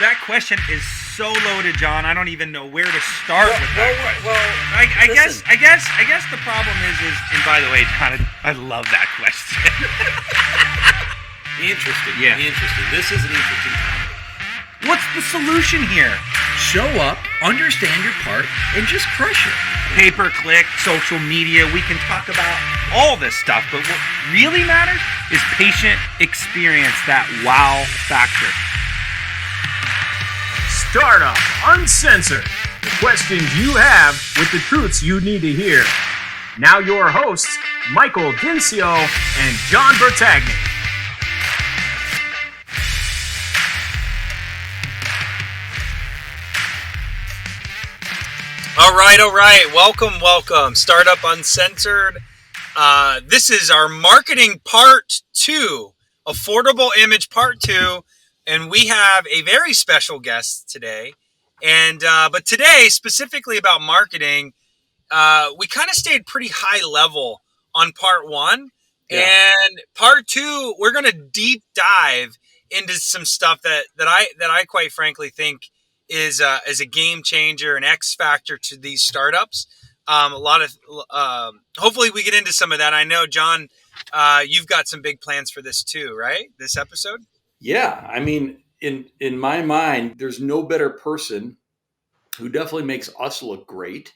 That question is so loaded, John. I don't even know where to start with that question. Well, I guess listen. the problem is. And by the way, John, I love that question. Interesting. Yeah. Interesting. This is an interesting topic. What's the solution here? Show up, understand your part, and just crush it. Pay per click, social media. We can talk about all this stuff, but what really matters is patient experience, that wow factor. Startup Uncensored. The questions you have with the truths you need to hear. Now your hosts, Michael Dinsio and John Bertagni. All right. Welcome. Startup Uncensored. This is our marketing part 2, affordable image part 2, and we have a very special guest today. And but today, specifically about marketing, we kind of stayed pretty high level on part 1, and part 2, we're going to deep dive into some stuff that I quite frankly think is a game changer, an X factor to these startups. A lot of hopefully we get into some of that. I know, John, you've got some big plans for this too, right? This episode. Yeah, I mean, in my mind, there's no better person who definitely makes us look great,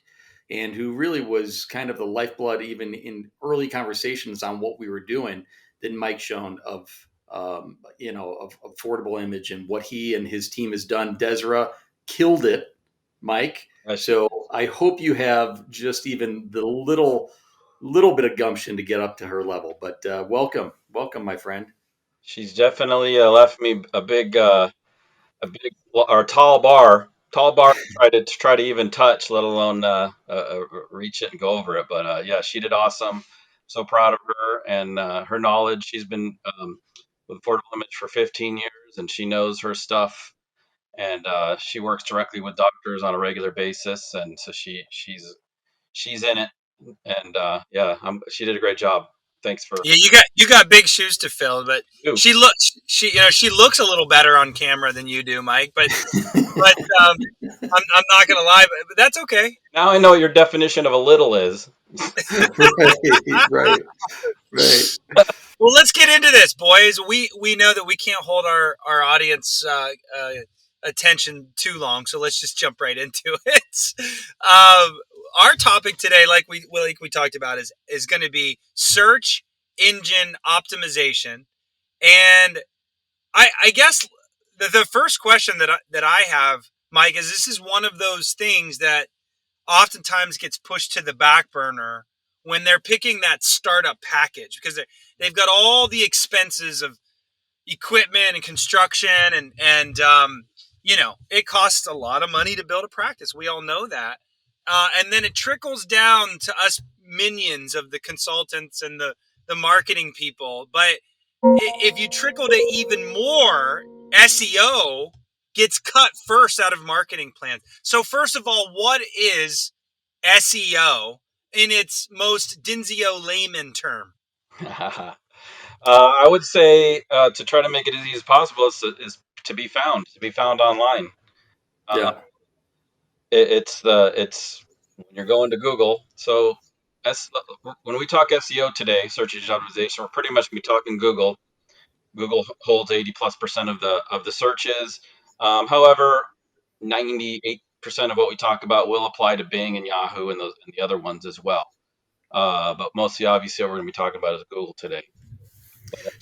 and who really was kind of the lifeblood, even in early conversations on what we were doing, than Mike Schoen of affordable image and what he and his team has done. Desra killed it, Mike. So I hope you have just even the little bit of gumption to get up to her level. But welcome, my friend. She's definitely left me a big or tall bar to try to even touch, let alone reach it and go over it. But yeah, she did awesome. So proud of her and her knowledge. She's been with Affordable Image for 15 years, and she knows her stuff. And she works directly with doctors on a regular basis, and so she's in it. And yeah, she did a great job. Thanks for Yeah, you got big shoes to fill, but you. she looks a little better on camera than you do, Mike. But I'm not gonna lie, but that's okay. Now I know what your definition of a little is. right. Well, let's get into this, boys. We know that we can't hold our audience attention too long, so let's just jump right into it. Our topic today, like we talked about, is going to be search engine optimization, and I guess the first question that I have, Mike, is this is one of those things that oftentimes gets pushed to the back burner when they're picking that startup package, because they've got all the expenses of equipment and construction, and it costs a lot of money to build a practice. We all know that. And then it trickles down to us minions of the consultants and the marketing people. But if you trickle to even more, SEO gets cut first out of marketing plans. So first of all, what is SEO in its most Dinsio layman term? I would say to try to make it as easy as possible is to be found online. Uh, Yeah. it's when you're going to Google. So S, when we talk SEO today, search engine optimization, we're pretty much gonna be talking Google. Google holds 80+% of the searches. However, 98% of what we talk about will apply to Bing and Yahoo and the other ones as well. But mostly, obviously, what we're going to be talking about is Google today.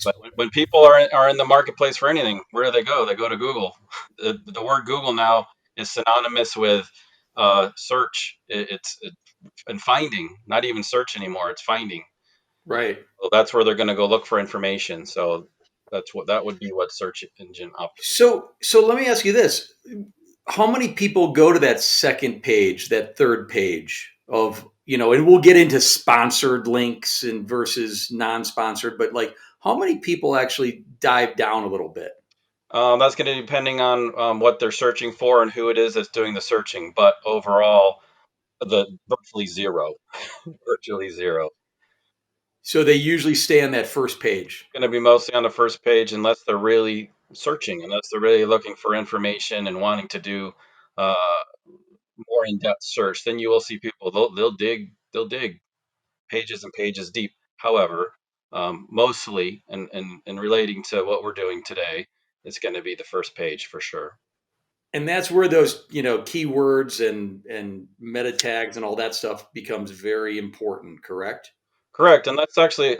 But when people are in the marketplace for anything, where do they go? They go to Google. The word Google now is synonymous with search. And finding, not even search anymore. It's finding. Right. So that's where they're going to go look for information. So that would be what search engine optimization. So let me ask you this: how many people go to that second page, that third page of, and we'll get into sponsored links and versus non-sponsored, but like how many people actually dive down a little bit? That's going to be depending on what they're searching for and who it is that's doing the searching. But overall, the virtually zero, virtually zero. So they usually stay on that first page. Going to be mostly on the first page unless they're really searching, unless they're really looking for information and wanting to do uh, more in-depth search. Then you will see people they'll dig pages and pages deep. However, mostly, and relating to what we're doing today, it's going to be the first page for sure. And that's where those, keywords and meta tags and all that stuff becomes very important, correct? Correct, and that's actually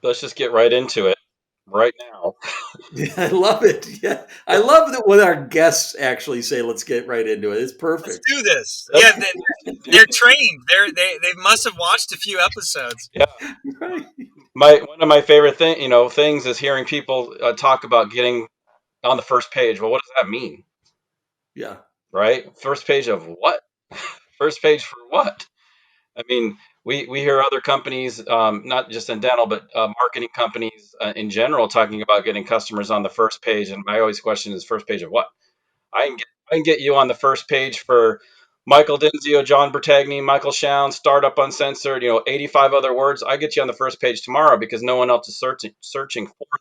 let's just get right into it right now. I love it. Yeah. I love that when our guests actually say, let's get right into it. It's Let's perfect. do this. Let's Yeah, do they're this. trained. They must have watched a few episodes. Yeah, Right. my one of my favorite things is hearing people talk about getting on the first page. Well, what does that mean, Yeah. right? First page of what? First page for what? I mean, we hear other companies, not just in dental, but marketing companies in general, talking about getting customers on the first page. And my always question is, first page of what? I can get you on the first page for Michael Dinsio, John Bertagni, Michael Shown, Startup Uncensored, 85 other words. I get you on the first page tomorrow because no one else is searching for that.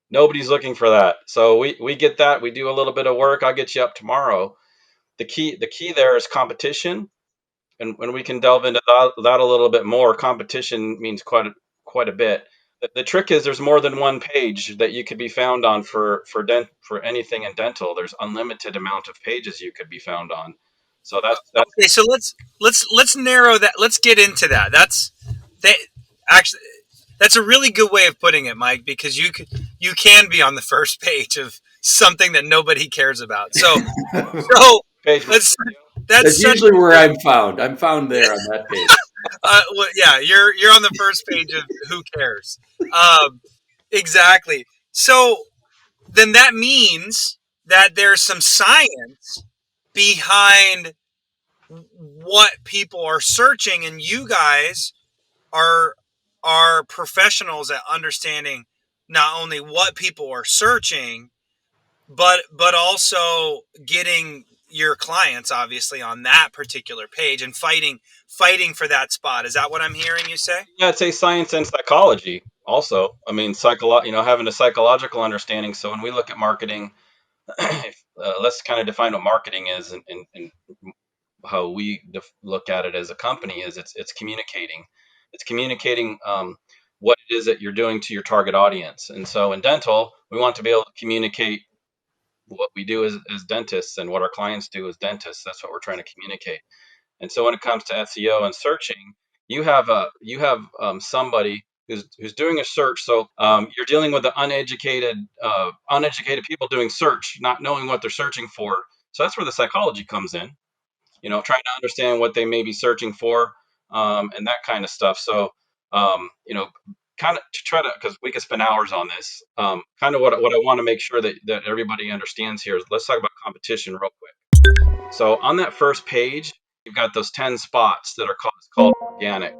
Nobody's looking for that. So we get that. We do a little bit of work. I'll get you up tomorrow. The key there is competition, and when we can delve into that a little bit more. Competition means quite a bit. The trick is there's more than one page that you could be found on for anything in dental. There's unlimited amount of pages you could be found on. So that's Okay, so let's narrow that. Let's get into that. That actually that's a really good way of putting it, Mike, because you can be on the first page of something that nobody cares about. So page one. let's that's That's such usually where I'm found. I'm found there on that page. well, yeah, you're on the first page of who cares. Um, exactly. So then that means that there's some science behind what people are searching, and you guys are professionals at understanding not only what people are searching, but also getting your clients obviously on that particular page and fighting for that spot. Is that what I'm hearing you say? Yeah, I'd say science and psychology also. I mean, having a psychological understanding. So when we look at marketing, let's kind of define what marketing is, and how we look at it as a company is it's communicating. It's communicating what it is that you're doing to your target audience. And so in dental, we want to be able to communicate what we do as dentists and what our clients do as dentists. That's what we're trying to communicate. And so when it comes to SEO and searching, you have somebody who's doing a search. So you're dealing with the uneducated people doing search, not knowing what they're searching for. So that's where the psychology comes in. Trying to understand what they may be searching for, and that kind of stuff. So, kind of to try to, because we could spend hours on this. Kind of what I want to make sure that everybody understands here is, let's talk about competition real quick. So on that first page, you've got those 10 spots that are called organic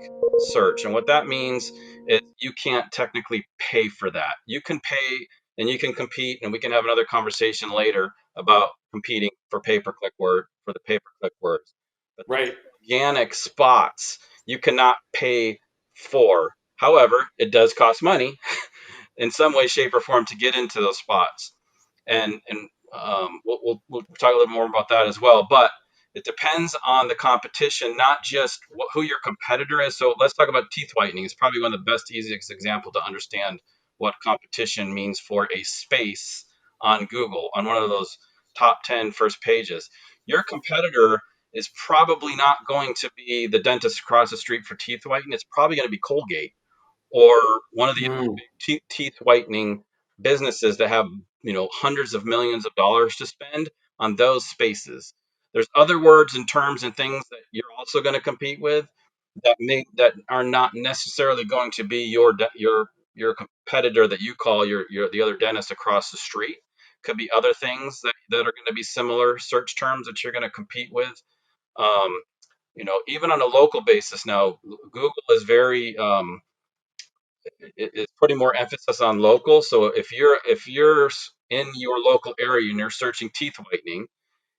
search. And what that means is you can't technically pay for that. You can pay and you can compete, and we can have another conversation later about competing for the pay-per-click words. But those Right. organic spots you cannot pay for. However, it does cost money in some way, shape, or form to get into those spots. And we'll talk a little more about that as well. But it depends on the competition, not just who your competitor is. So let's talk about teeth whitening. It's probably one of the best, easiest example to understand what competition means for a space on Google, on one of those top 10 first pages. Your competitor is probably not going to be the dentist across the street for teeth whitening. It's probably going to be Colgate or one of the other Mm. big teeth whitening businesses that have hundreds of millions of dollars to spend on those spaces. There's other words and terms and things that you're also going to compete with that are not necessarily going to be your competitor that you call your the other dentist across the street. Could be other things that are going to be similar search terms that you're going to compete with. Um, Even on a local basis now, Google is very it's putting more emphasis on local. So if you're in your local area and you're searching teeth whitening,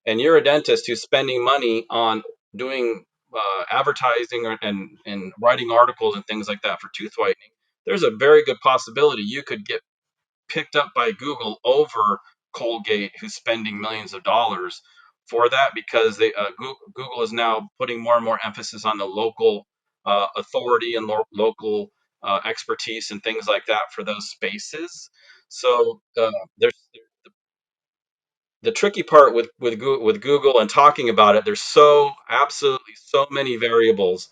and you're a dentist who's spending money on doing advertising and writing articles and things like that for tooth whitening, there's a very good possibility you could get picked up by Google over Colgate, who's spending millions of dollars for that, because Google is now putting more and more emphasis on the local authority and local expertise and things like that for those spaces. So there's the tricky part with Google and talking about it. There's absolutely so many variables,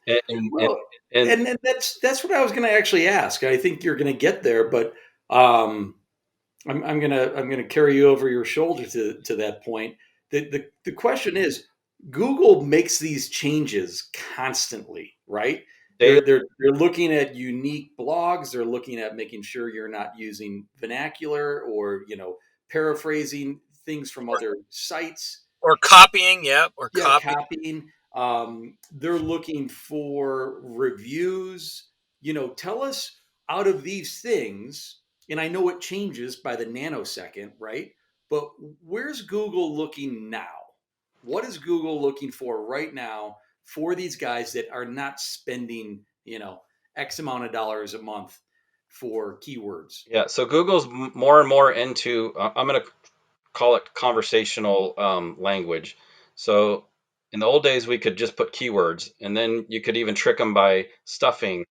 and and, and, Well, and and that's what I was going to actually ask. I think you're going to get there, but um, I'm gonna carry you over your shoulder to that point. The question is, Google makes these changes constantly, right? daily. They're looking at unique blogs. They're looking at making sure you're not using vernacular or paraphrasing things from other sites. Or copying, or Yeah, copy. copying. They're looking for reviews. Tell us out of these things, and I know it changes by the nanosecond, right? But where's Google looking now? What is Google looking for right now for these guys that are not spending, X amount of dollars a month for keywords? Yeah, so Google's more and more into, I'm going to call it conversational language. So in the old days, we could just put keywords, and then you could even trick them by stuffing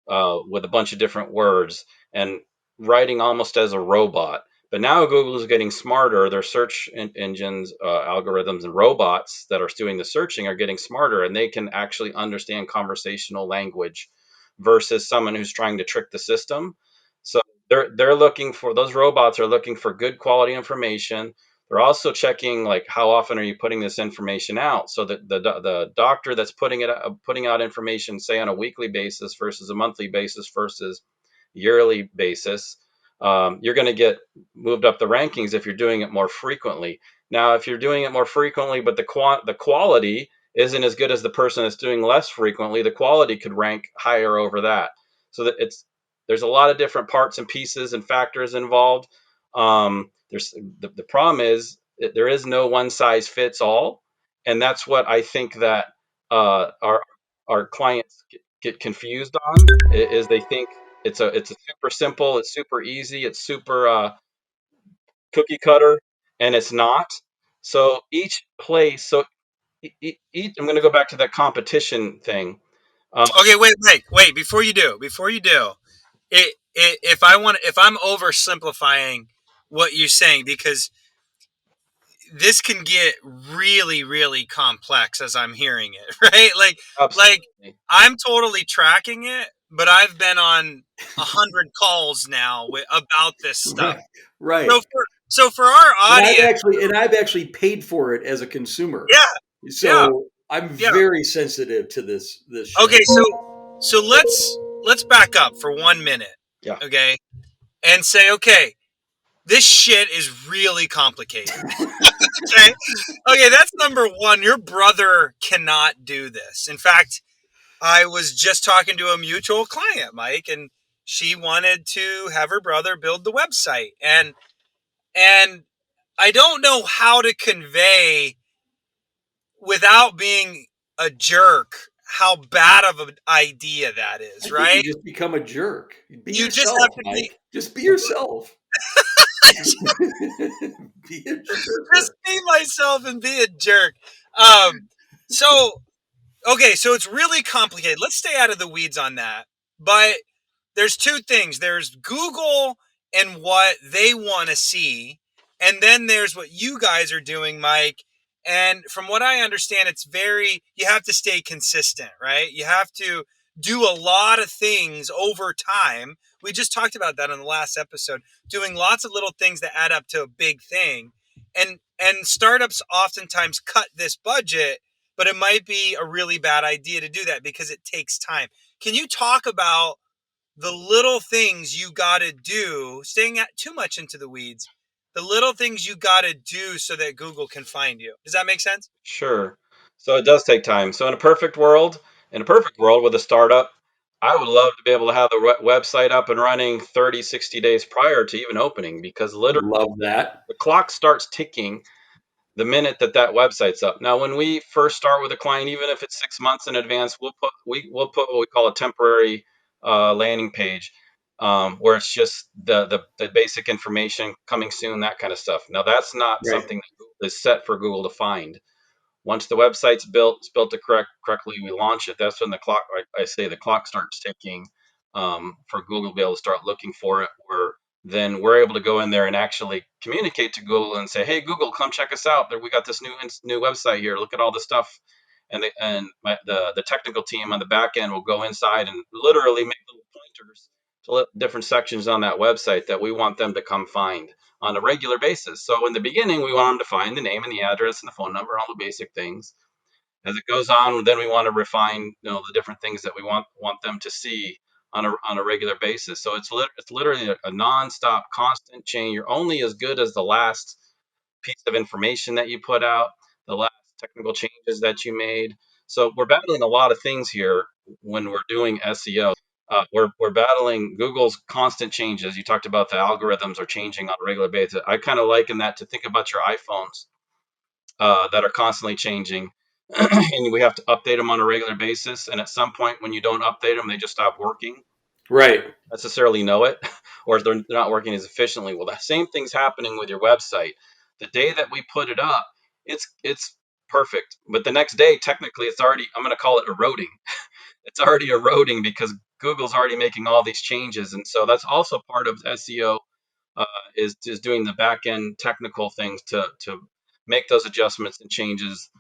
with a bunch of different words and writing almost as a robot. But now Google is getting smarter. Their search engines, algorithms, and robots that are doing the searching are getting smarter, and they can actually understand conversational language versus someone who's trying to trick the system. So they're looking for, those robots are looking for good quality information. They're also checking, like, how often are you putting this information out, so that the doctor that's putting out information, say, on a weekly basis versus a monthly basis versus yearly basis, you're going to get moved up the rankings if you're doing it more frequently. Now, if you're doing it more frequently, but the quality isn't as good as the person that's doing less frequently, the quality could rank higher over that. So that there's a lot of different parts and pieces and factors involved. There's the problem is that there is no one size fits all, and that's what I think that our clients get confused on, is they think it's a super simple, it's super easy, it's super cookie cutter, and it's not. So each place, so I'm going to go back to that competition thing. Um, Okay, wait. Before you do, if I'm oversimplifying what you're saying, because this can get really, really complex as I'm hearing it, right? Like Absolutely. I'm totally tracking it, but I've been on 100 calls now about this stuff. Right, right. So for our audience, And I've actually paid for it as a consumer. yeah, yeah, So I'm yeah. very sensitive to this shit. Okay, so let's back up for 1 minute, Yeah. okay, and say, okay, this shit is really complicated. Okay, okay, that's number one. Your brother cannot do this. In fact, I was just talking to a mutual client, Mike, and she wanted to have her brother build the website, and I don't know how to convey without being a jerk how bad of an idea that I is, think you right? just become a jerk. Be You just yourself, have to be Mike. Just be yourself. Be a just jerk. be myself and be a jerk. Um, so okay, so it's really complicated. Let's stay out of the weeds on that. But there's two things. There's Google and what they want to see, and then there's what you guys are doing, Mike. And from what I understand, you have to stay consistent, right? You have to do a lot of things over time. We just talked about that in the last episode, doing lots of little things that add up to a big thing. And startups oftentimes cut this budget, but it might be a really bad idea to do that because it takes time. Can you talk about the little things you got to do, staying too much into the weeds, the little things you got to do so that Google can find you? Does that make sense? Sure. So it does take time. So in a perfect world with a startup, I would love to be able to have the website up and running 30, 60 days prior to even opening, because literally Love that. the clock starts ticking the minute that website's up. Now, when we first start with a client, even if it's 6 months in advance, we'll put what we call a temporary landing page. where it's just the basic information coming soon, that kind of stuff. Now that's not Right. something that is set for Google to find. Once the website's built, it's built to correctly, we launch it. That's when the clock, I say the clock starts ticking, for Google to be able to start looking for it. Where then we're able to go in there and actually communicate to Google and say, "Hey, Google, come check us out. We got this new website here. Look at all the stuff." And the technical team on the back end will go inside and literally make little pointers to different sections on that website that we want them to come find on a regular basis. So in the beginning, we want them to find the name and the address and the phone number, all the basic things. As it goes on, then we want to refine, the different things that we want them to see on a regular basis. So it's literally a nonstop, constant chain. You're only as good as the last piece of information that you put out, the last technical changes that you made. So we're battling a lot of things here when we're doing SEO. We're battling Google's constant changes. You talked about the algorithms are changing on a regular basis. I kind of liken that to think about your iPhones, that are constantly changing, and we have to update them on a regular basis. And at some point, when you don't update them, they just stop working. Right. Necessarily know it, or they're not working as efficiently. Well, the same thing's happening with your website. The day that we put it up, it's perfect, but the next day, technically, it's already, I'm going to call it eroding. It's already eroding because Google's already making all these changes, and so that's also part of SEO, uh, is doing the back end technical things to make those adjustments and changes,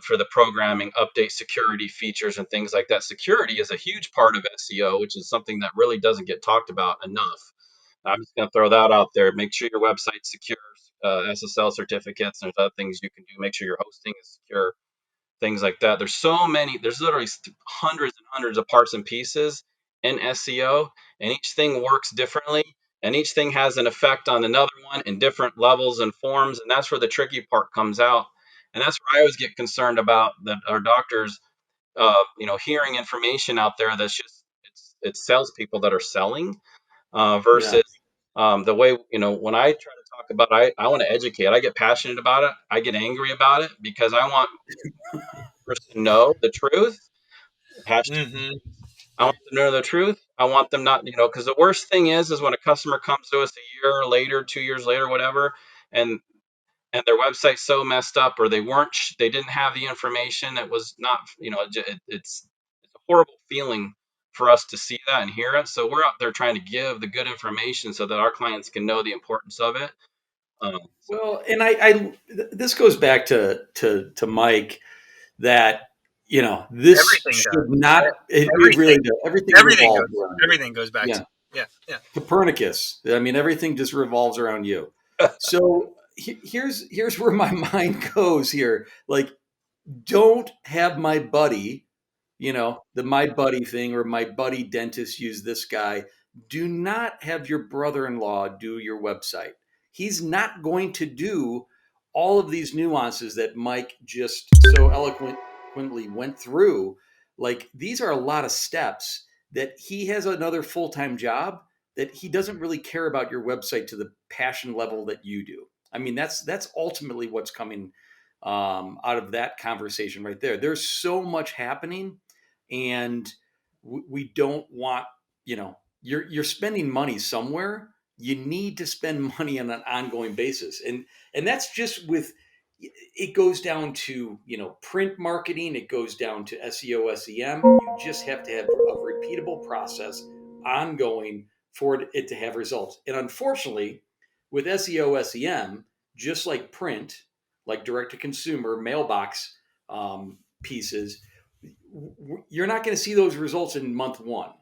for the programming, update security features and things like that. Security is a huge part of SEO, which is something that really doesn't get talked about enough. I'm just going to throw that out there. Make sure your website's secure, SSL certificates. There's other things you can do. Make sure your hosting is secure, things like that. There's literally hundreds and hundreds of parts and pieces in SEO, and each thing works differently, and each thing has an effect on another one in different levels and forms, and that's where the tricky part comes out. And that's where I always get concerned about that our doctors, hearing information out there that's just it's salespeople that are selling, Yeah. versus, the way, when I try to talk about it, I want to educate. I get passionate about it. I get angry about it because I want person to know the truth. Hashtag, Mm-hmm. I want them to know the truth. I want them not, because the worst thing is when a customer comes to us a year later, 2 years later, whatever, and their website's so messed up, or they didn't have the information. It was not, it's a horrible feeling for us to see that and hear it. So we're out there trying to give the good information so that our clients can know the importance of it. So Well, and this goes back to Mike, that this Everything should does. not. It really Everything. does. Everything Everything revolves goes. around you. Everything goes back Yeah. to. Yeah. Yeah. Copernicus. I mean, everything just revolves around you. So here's where my mind goes here. Like, don't have my buddy, the my buddy thing, or my buddy dentist use this guy. Do not have your brother-in-law do your website. He's not going to do all of these nuances that Mike just so eloquently went through. Like, these are a lot of steps that he has another full-time job, that he doesn't really care about your website to the passion level that you do. I mean, that's ultimately what's coming out of that conversation right there. There's so much happening, and we don't want, you're spending money somewhere. You need to spend money on an ongoing basis, and that's just with. It goes down to print marketing. It goes down to SEO, SEM. You just have to have a repeatable process, ongoing, for it to have results. And unfortunately, with SEO, SEM, just like print, like direct to consumer mailbox pieces, you're not going to see those results in month one,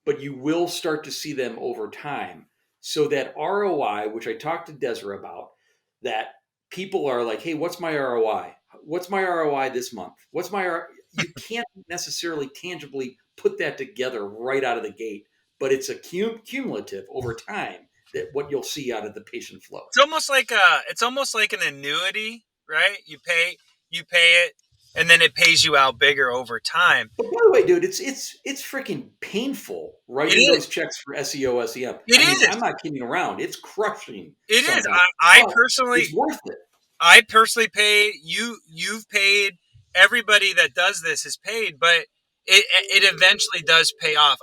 but you will start to see them over time. So that ROI, which I talked to Desiree about, that people are like, hey, what's my ROI? What's my ROI this month? You can't necessarily tangibly put that together right out of the gate, but it's a cumulative over time, that what you'll see out of the patient flow. It's almost like an annuity, right? You pay it, and then it pays you out bigger over time. But by the way, dude, it's freaking painful It writing is. those checks for SEO, SEM. It I mean, is. I'm not kidding around. It's crushing It is. sometimes, I but personally, it's worth it. I personally paid you. You've paid. Everybody that does this is paid, but it eventually does pay off.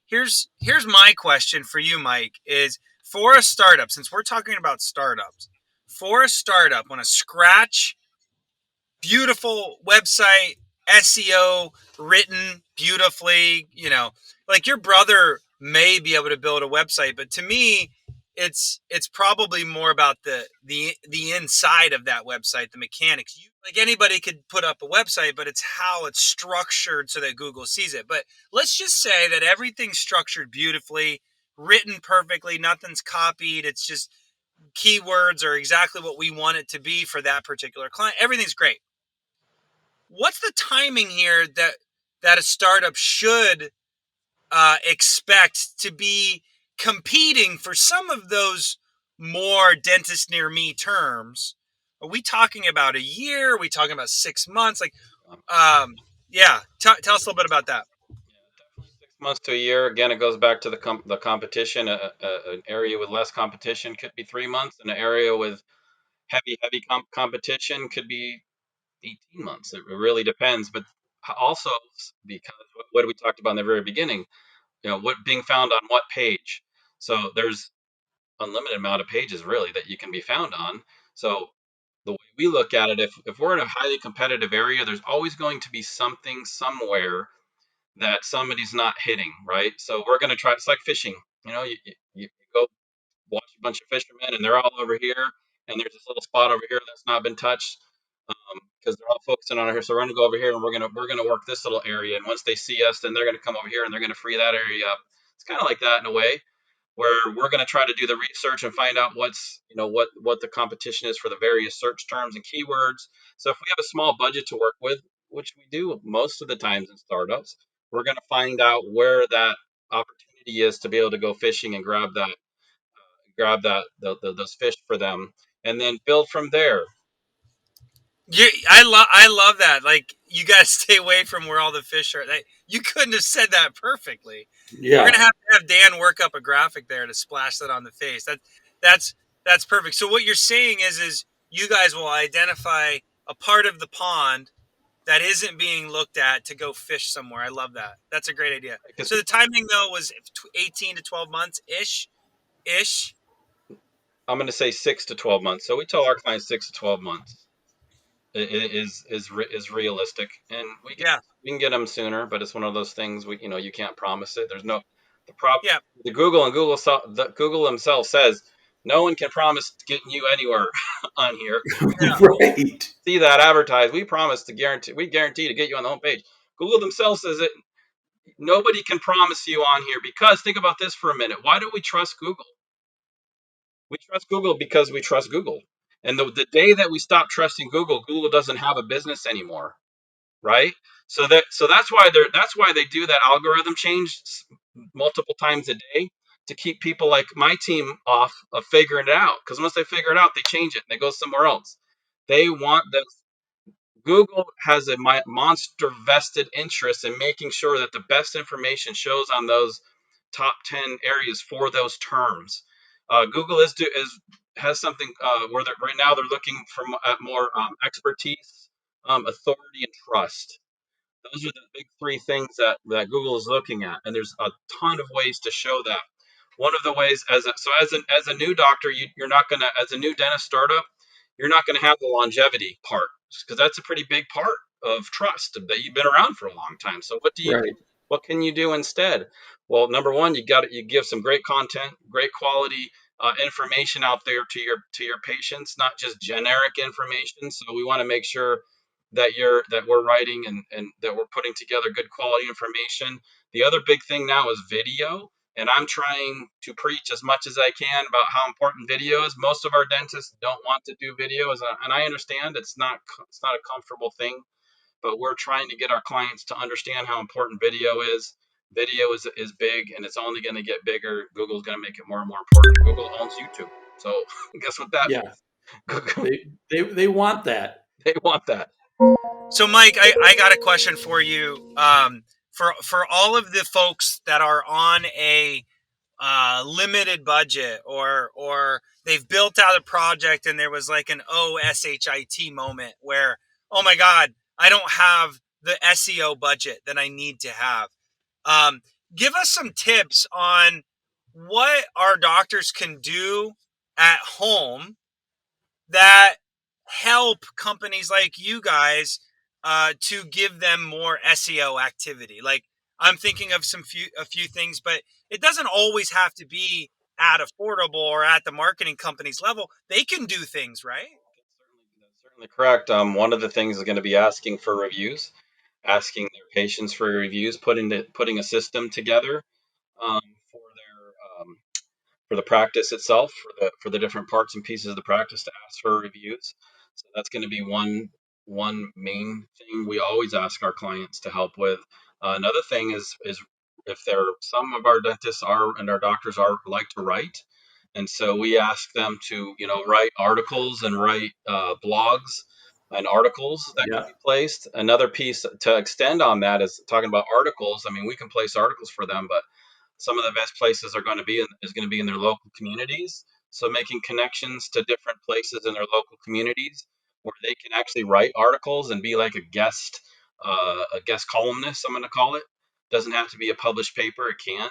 here's my question for you, Mike, is for a startup, since we're talking about startups, for a startup on a scratch, beautiful website, SEO written beautifully, like your brother may be able to build a website, but to me, it's probably more about the inside of that website, the mechanics. Like anybody could put up a website, but it's how it's structured so that Google sees it. But let's just say that everything's structured beautifully, written perfectly, nothing's copied. It's just keywords are exactly what we want it to be for that particular client. Everything's great. What's the timing here that a startup should expect to be competing for some of those more dentist near me terms? Are we talking about a year? Are we talking about 6 months? Like, yeah, tell us a little bit about that. 6 months to a year. Again, it goes back to the competition. An area with less competition could be 3 months, and an area with heavy competition could be 18 months. It really depends. But also, because what we talked about in the very beginning, what being found on what page. So there's unlimited amount of pages really that you can be found on. So the way we look at it, if we're in a highly competitive area, there's always going to be something somewhere that somebody's not hitting, right? So we're going to try. It's like fishing. You go watch a bunch of fishermen, and they're all over here, and there's this little spot over here that's not been touched because they're all focusing on it here. So we're going to go over here, and we're gonna work this little area. And once they see us, then they're going to come over here, and they're going to free that area up. It's kind of like that in a way, where we're going to try to do the research and find out what the competition is for the various search terms and keywords. So if we have a small budget to work with, which we do most of the times in startups, we're going to find out where that opportunity is to be able to go fishing and those fish for them, and then build from there. I love that. Like, you guys stay away from where all the fish are. You couldn't have said that perfectly. Yeah. We're gonna have to have Dan work up a graphic there to splash that on the face. That's perfect. So what you're saying is you guys will identify a part of the pond that isn't being looked at to go fish somewhere. I love that. That's a great idea. So the timing though was 18 to 12 months ish. I'm going to say 6 to 12 months. So we tell our clients 6 to 12 months is realistic, and Yeah. we can get them sooner, but it's one of those things you can't promise it. There's no the problem. Yeah. The Google themselves says no one can promise getting you anywhere on here. Yeah. Right. See that advertised? We guarantee to get you on the homepage. Google themselves says it. Nobody can promise you on here, because think about this for a minute. Why do we trust Google? We trust Google because we trust Google. And the day that we stop trusting Google, Google doesn't have a business anymore, right? So that's why they do that algorithm change multiple times a day, to keep people like my team off of figuring it out. Because once they figure it out, they change it and they go somewhere else. They want the Google has a monster vested interest in making sure that the best information shows on those top 10 areas for those terms. Google has something where right now they're looking at more expertise, authority, and trust. Those are the big three things that Google is looking at, and there's a ton of ways to show that. One of the ways, as a new doctor, you're not gonna, as a new dentist startup, you're not gonna have the longevity part, because that's a pretty big part of trust, that you've been around for a long time. So Right. what can you do instead? Well, number one, you give some great content, great quality information out there to your patients, not just generic information. So we want to make sure that we're writing and that we're putting together good quality information. The other big thing now is video, and I'm trying to preach as much as I can about how important video is. Most of our dentists don't want to do video, and I understand it's not a comfortable thing, but we're trying to get our clients to understand how important video is. Video is big, and it's only going to get bigger. Google's going to make it more and more important. Google owns YouTube, so guess what that Yeah. means? They want that. They want that. So, Mike, I got a question for you. For all of the folks that are on a limited budget, or they've built out a project and there was like an OSHIT moment where, oh my God, I don't have the SEO budget that I need to have. give us some tips on what our doctors can do at home that help companies like you guys to give them more SEO activity. Like, I'm thinking of a few things, but it doesn't always have to be at affordable or at the marketing company's level. They can do things, right? That's certainly correct. One of the things is going to be asking for reviews, asking their patients for reviews, putting a system together um, for their for the practice itself, for the different parts and pieces of the practice to ask for reviews. So that's going to be one main thing we always ask our clients to help with. Another thing is if there some of our dentists are and our doctors are like to write, and so we ask them to write articles and write blogs and articles that can Yeah. be placed. Another piece to extend on that is talking about articles. I mean, we can place articles for them, but some of the best places are going to be is going to be in their local communities. So making connections to different places in their local communities where they can actually write articles and be like a guest columnist. I'm going to call it. Doesn't have to be a published paper. It can.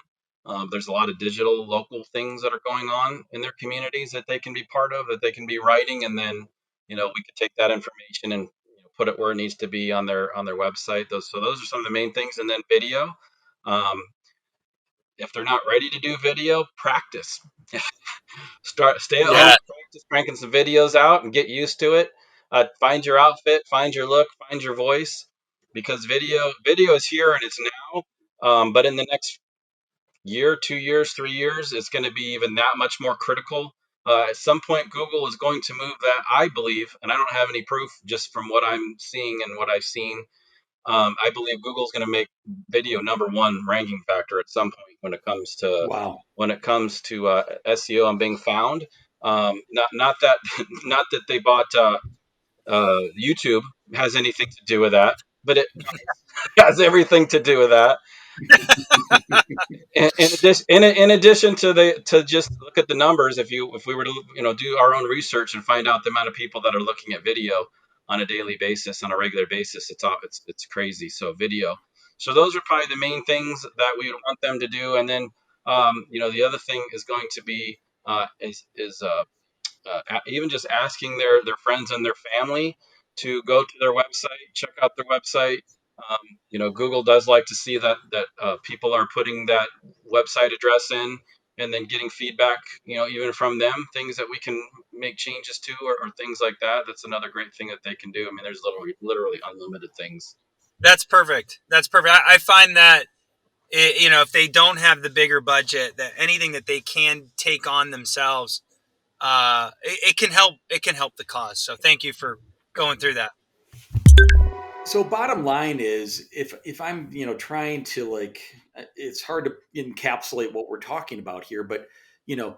There's a lot of digital local things that are going on in their communities that they can be part of, that they can be writing, and then we could take that information and put it where it needs to be on their website. Those are some of the main things, and then video. Um, if they're not ready to do video, practice. Stay at home, Yeah. practice cranking some videos out and get used to it. Find your outfit, find your look, find your voice, because video is here and it's now. But in the next year, 2 years, 3 years, it's going to be even that much more critical. At some point, Google is going to move that, I believe, and I don't have any proof, just from what I'm seeing and what I've seen. I believe Google's going to make video number one ranking factor at some point Wow. when it comes to SEO and being found. Not that not that they bought YouTube has anything to do with that, but it has everything to do with that. In addition to just look at the numbers, if we were to do our own research and find out the amount of people that are looking at video on a daily basis, on a regular basis, it's crazy. So video. So those are probably the main things that we would want them to do. And then the other thing is going to be even just asking their friends and their family to go to their website, check out their website. Google does like to see that people are putting that website address in, and then getting feedback, even from them, things that we can make changes to, or things like that. That's another great thing that they can do. I mean, there's literally unlimited things. That's perfect. That's perfect. I find that if they don't have the bigger budget, that anything that they can take on themselves, it can help. It can help the cause. So thank you for going through that. So bottom line is, if I'm trying to, like, it's hard to encapsulate what we're talking about here, but you know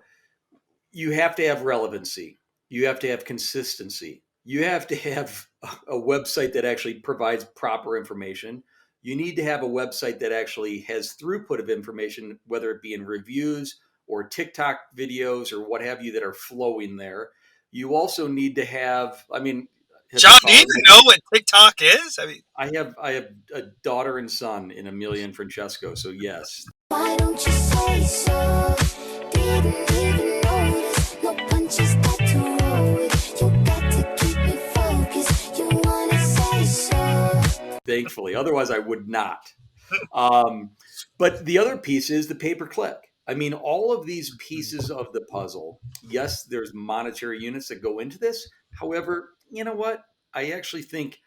you have to have relevancy, you have to have consistency, you have to have a website that actually provides proper information. You need to have a website that actually has throughput of information, whether it be in reviews or TikTok videos or what have you that are flowing there. You also need to have, I mean, have you John, do you followed even me? know what TikTok is? I mean, I have a daughter and son in Amelia and Francesco, so yes. Why don't you say so? Didn't even notice. No punches got to roll with. You got to keep me focused. You wanna say so? Thankfully, otherwise I would not. But the other piece is the pay per click. I mean, all of these pieces of the puzzle. Yes, there's monetary units that go into this. However, you know what? I actually think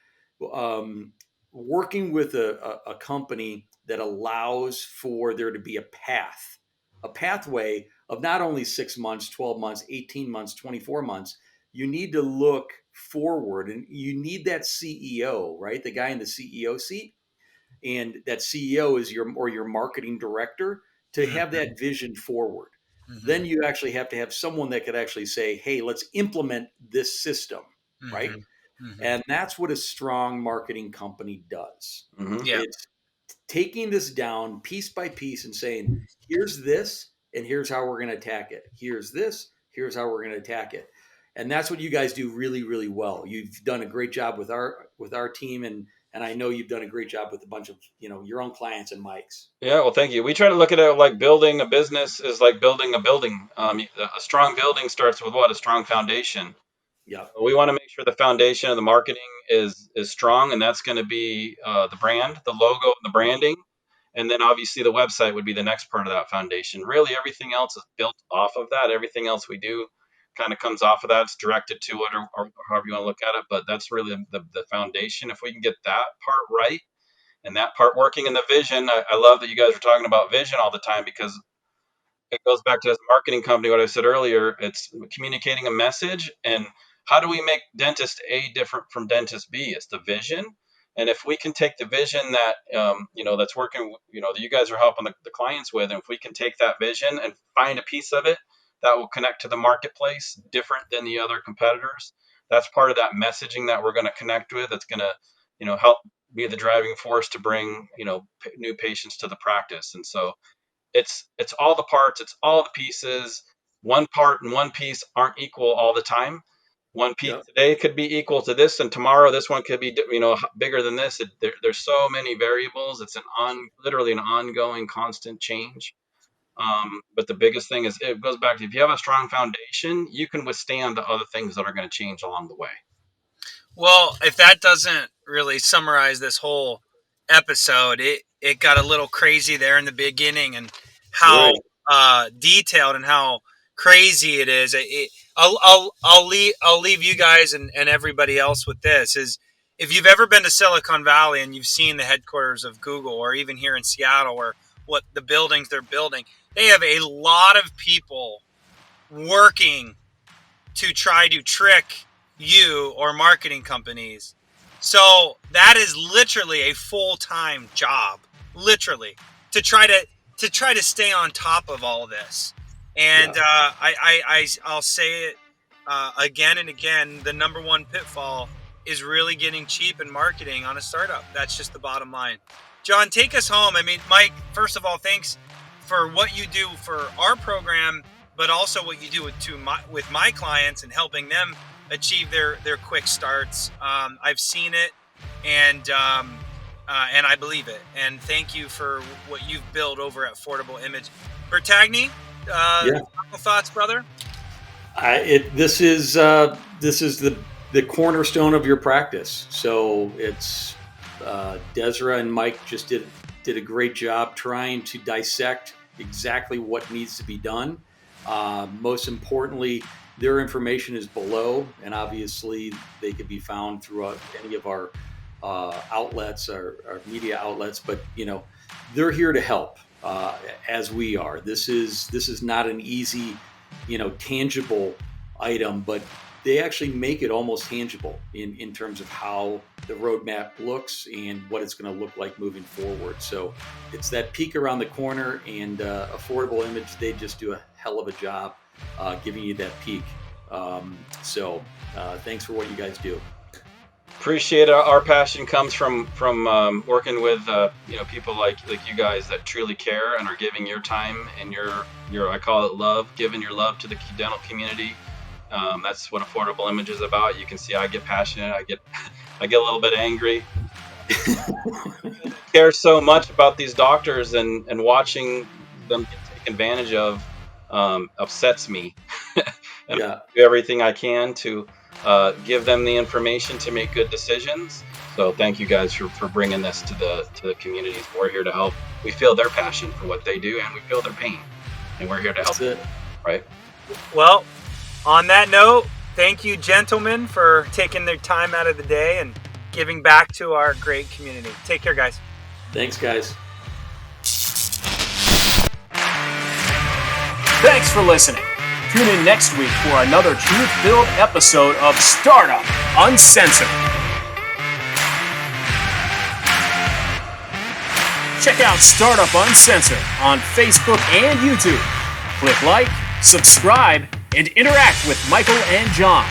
um, working with a company that allows for there to be a pathway of not only 6 months, 12 months, 18 months, 24 months. You need to look forward, and you need that CEO, right? The guy in the CEO seat, and that CEO is your marketing director, to have that vision forward. Then you actually have to have someone that could actually say, "Hey, let's implement this system," right? And that's what a strong marketing company does. Hmm. yeah, It's taking this down piece by piece and saying, here's this, and here's how we're going to attack it. Here's this, here's how we're going to attack it. And that's what you guys do really, really well. You've done a great job with our team, and And I know you've done a great job with a bunch of, your own clients and Mike's. Yeah, well, thank you. We try to look at it like building a business is like building a building. A strong building starts with what? A strong foundation. Yeah. We want to make sure the foundation of the marketing is strong, and that's going to be the brand, the logo, and the branding. And then obviously the website would be the next part of that foundation. Really, everything else is built off of that. Everything else we do kind of comes off of that. It's directed to it, or however you want to look at it. But that's really the foundation. If we can get that part right and that part working, in the vision, I love that you guys are talking about vision all the time, because it goes back to, as a marketing company, what I said earlier. It's communicating a message, and how do we make dentist A different from dentist B? It's the vision. And if we can take the vision that that's working, that you guys are helping the clients with, and if we can take that vision and find a piece of it that will connect to the marketplace different than the other competitors, that's part of that messaging that we're going to connect with. That's going to help be the driving force to bring new patients to the practice. And so it's all the parts, it's all the pieces. One part and one piece aren't equal all the time. One piece Yep. today could be equal to this, and tomorrow this one could be bigger than this. There's so many variables. It's literally an ongoing, constant change. But the biggest thing is, it goes back to, if you have a strong foundation, you can withstand the other things that are going to change along the way. Well, if that doesn't really summarize this whole episode, it got a little crazy there in the beginning, and how detailed and how crazy it is. I'll leave you guys and everybody else with this: is if you've ever been to Silicon Valley and you've seen the headquarters of Google, or even here in Seattle, or what the buildings they're building, they have a lot of people working to try to trick you or marketing companies. So that is literally a full-time job, literally, to try to stay on top of all of this. And I'll say it again and again: the number one pitfall is really getting cheap in marketing on a startup. That's just the bottom line. John, take us home. I mean, Mike, first of all, thanks for what you do for our program, but also what you do with my clients and helping them achieve their quick starts. I've seen it, and I believe it. And thank you for what you've built over at Affordable Image. Bertagni, final thoughts, brother? This is the cornerstone of your practice. So it's Desra and Mike just did a great job trying to dissect exactly what needs to be done. Most importantly, their information is below, and obviously they could be found throughout any of our outlets, our media outlets. But they're here to help, as we are. This is not an easy, tangible item, but they actually make it almost tangible in terms of how the roadmap looks and what it's going to look like moving forward. So it's that peek around the corner, and Affordable Image, they just do a hell of a job giving you that peek. So thanks for what you guys do. Appreciate it. Our passion comes from working with people like you guys that truly care and are giving your time and your I call it love, giving your love to the dental community. That's what Affordable Image is about. You can see I get passionate. I get a little bit angry. I care so much about these doctors, and watching them get taken advantage of upsets me. And I do everything I can to give them the information to make good decisions. So thank you guys for bringing this to the communities. We're here to help. We feel their passion for what they do, and we feel their pain, and we're here to help. That's it. Right? Well, on that note, thank you, gentlemen, for taking their time out of the day and giving back to our great community. Take care, guys. Thanks, guys. Thanks for listening. Tune in next week for another truth-filled episode of Startup Uncensored. Check out Startup Uncensored on Facebook and YouTube. Click like, subscribe, and interact with Michael and John.